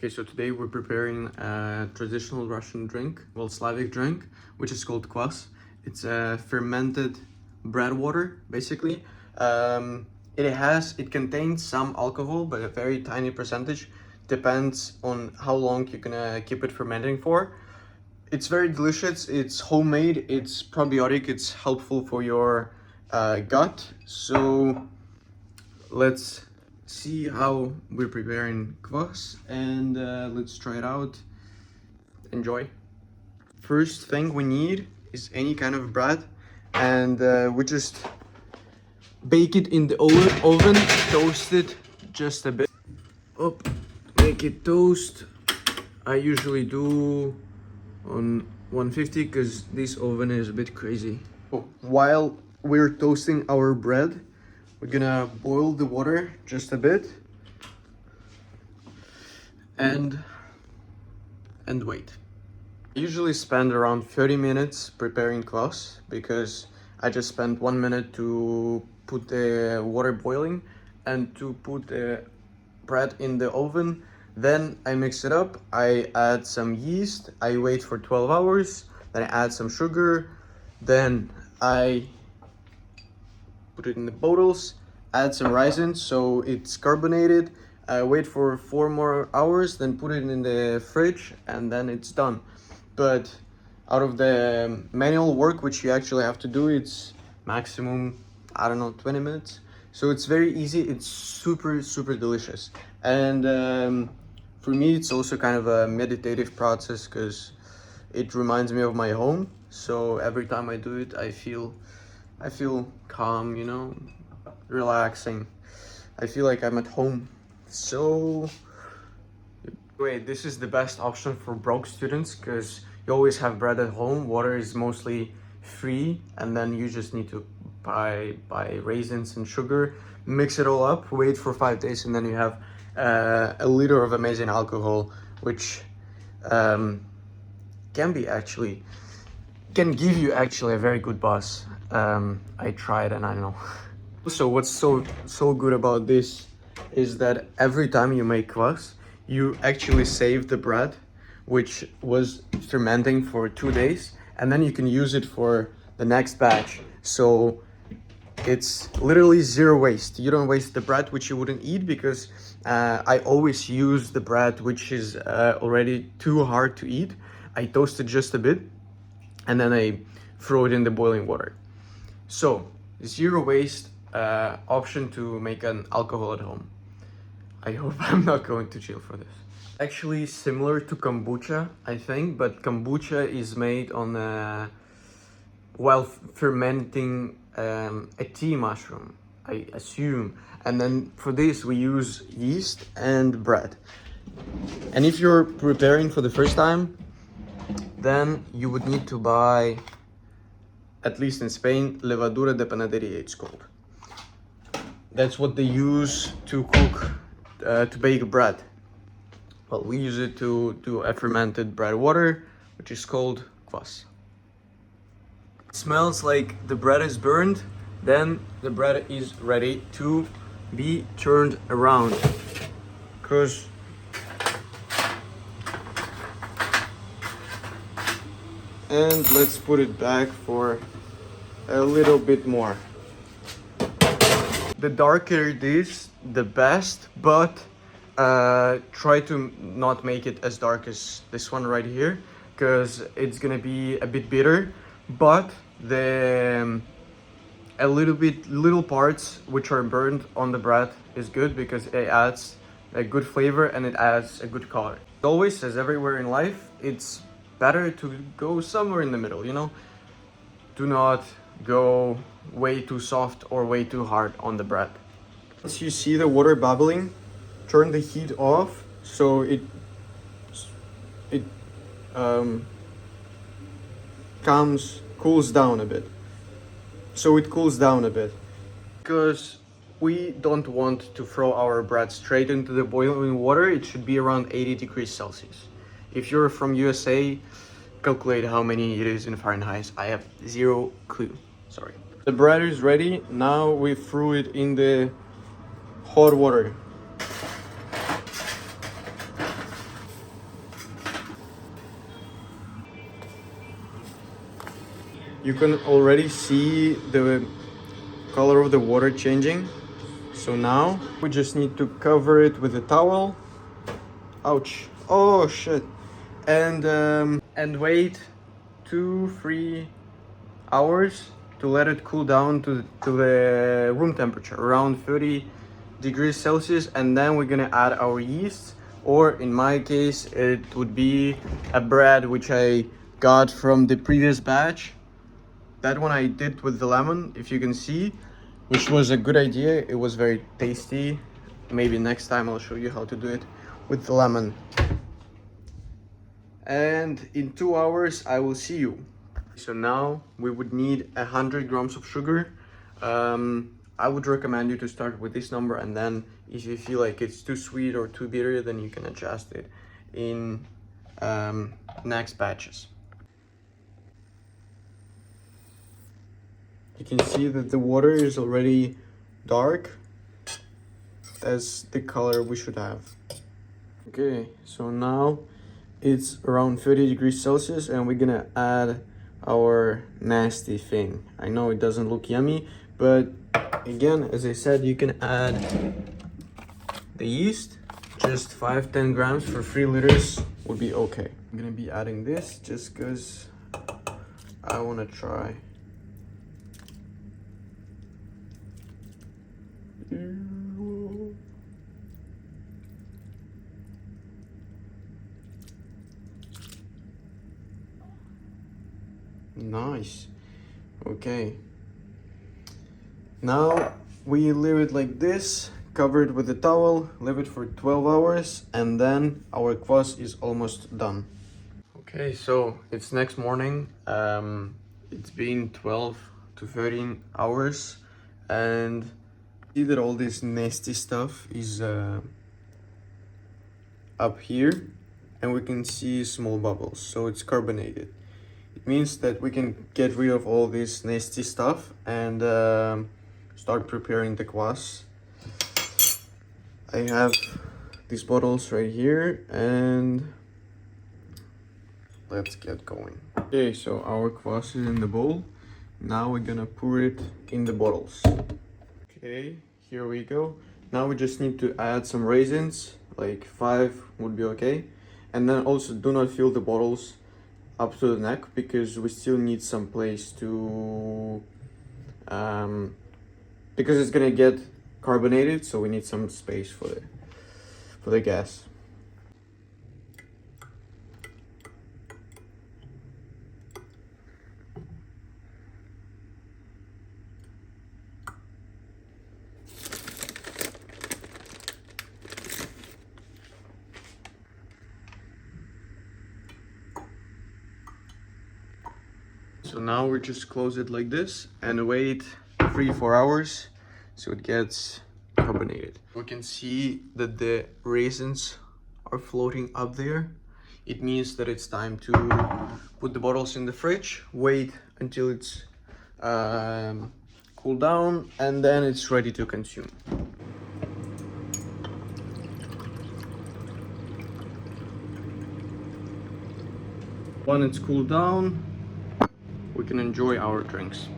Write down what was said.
Okay, so today we're preparing a traditional Russian drink, well, Slavic drink, which is called Kvass. It's a fermented bread water, basically. It contains some alcohol, but a very tiny percentage. Depends on how long you're gonna keep it fermenting for. It's very delicious. It's homemade. It's probiotic. It's helpful for your gut. So let's see how we're preparing kvass, and let's try it out. Enjoy. First thing we need is any kind of bread, and we just bake it in the oven, toast it just a bit. Up, make it toast. I usually do on 150 because this oven is a bit crazy. While we're toasting our bread, we're gonna boil the water just a bit and wait. I usually spend around 30 minutes preparing kvass because I just spent 1 minute to put the water boiling and to put the bread in the oven. Then I mix it up, I add some yeast, I wait for 12 hours, then I add some sugar, then I put it in the bottles, add some raisins so it's carbonated, wait for 4 more hours, then put it in the fridge, and then it's done. But out of the manual work which you actually have to do, it's maximum, I don't know, 20 minutes. So it's very easy, it's super delicious. And for me it's also kind of a meditative process because it reminds me of my home. So every time I do it, I feel calm, you know, relaxing. I feel like I'm at home. So wait, this is the best option for broke students because you always have bread at home. Water is mostly free, and then you just need to buy raisins and sugar, mix it all up, wait for 5 days, and then you have a liter of amazing alcohol, which can give you actually a very good buzz. I tried and I know. So what's so good about this is that every time you make kvass, you actually save the bread, which was fermenting for 2 days, and then you can use it for the next batch. So it's literally zero waste. You don't waste the bread, which you wouldn't eat, because I always use the bread which is already too hard to eat. I toast it just a bit, and then I throw it in the boiling water. So zero waste option to make an alcohol at home. I hope I'm not going to jail for this. Actually similar to kombucha, I think, but kombucha is made on while fermenting a tea mushroom, I assume. And then for this we use yeast and bread. And if you're preparing for the first time, then you would need to buy, at least in Spain, levadura de panadería it's called. That's what they use to cook, to bake bread. Well, we use it to do a fermented bread water, which is called kvass. It smells like the bread is burned, then the bread is ready to be turned around. And let's put it back for a little bit more. The darker it is, the best, but try to not make it as dark as this one right here, because it's gonna be a bit bitter. But the little parts which are burned on the bread is good because it adds a good flavor and it adds a good color. Always, as everywhere in life, it's better to go somewhere in the middle, you know? Do not go way too soft or way too hard on the bread. Once you see the water bubbling, turn the heat off so it cools down a bit. So it cools down a bit. Because we don't want to throw our bread straight into the boiling water. It should be around 80 degrees Celsius. If you're from USA, calculate how many it is in Fahrenheit. I have zero clue. Sorry. The bread is ready. Now we threw it in the hot water. You can already see the color of the water changing. So now we just need to cover it with a towel. Ouch. Oh shit. And wait 2-3 hours to let it cool down to the room temperature, around 30 degrees Celsius, and then we're gonna add our yeast, or in my case it would be a bread which I got from the previous batch. That one I did with the lemon, if you can see, which was a good idea. It was very tasty. Maybe next time I'll show you how to do it with the lemon. And in 2 hours I will see you. So now we would need 100 grams of sugar. I would recommend you to start with this number, and then if you feel like it's too sweet or too bitter, then you can adjust it in next batches. You can see that the water is already dark. That's the color we should have. Okay, so now it's around 30 degrees Celsius, and we're gonna add our nasty thing. I know it doesn't look yummy, but again, as I said, you can add the yeast. Just 5-10 grams for 3 liters would be okay. I'm gonna be adding this just because I want to try. Nice. Okay, now we leave it like this, covered with a towel, leave it for 12 hours, and then our kvass is almost done. Okay, so it's next morning. It's been 12 to 13 hours, and see that all this nasty stuff is up here, and we can see small bubbles, so it's carbonated. It means that we can get rid of all this nasty stuff and start preparing the kvass. I have these bottles right here, and let's get going. Okay, so our kvass is in the bowl. Now we're gonna pour it in the bottles. Okay, here we go. Now we just need to add some raisins, like 5 would be okay. And then also do not fill the bottles up to the neck, because we still need some place to because it's gonna get carbonated, so we need some space for the gas. So now we just close it like this and wait 3-4 hours so it gets carbonated. We can see that the raisins are floating up there. It means that it's time to put the bottles in the fridge, wait until it's cooled down, and then it's ready to consume. When it's cooled down, we can enjoy our drinks.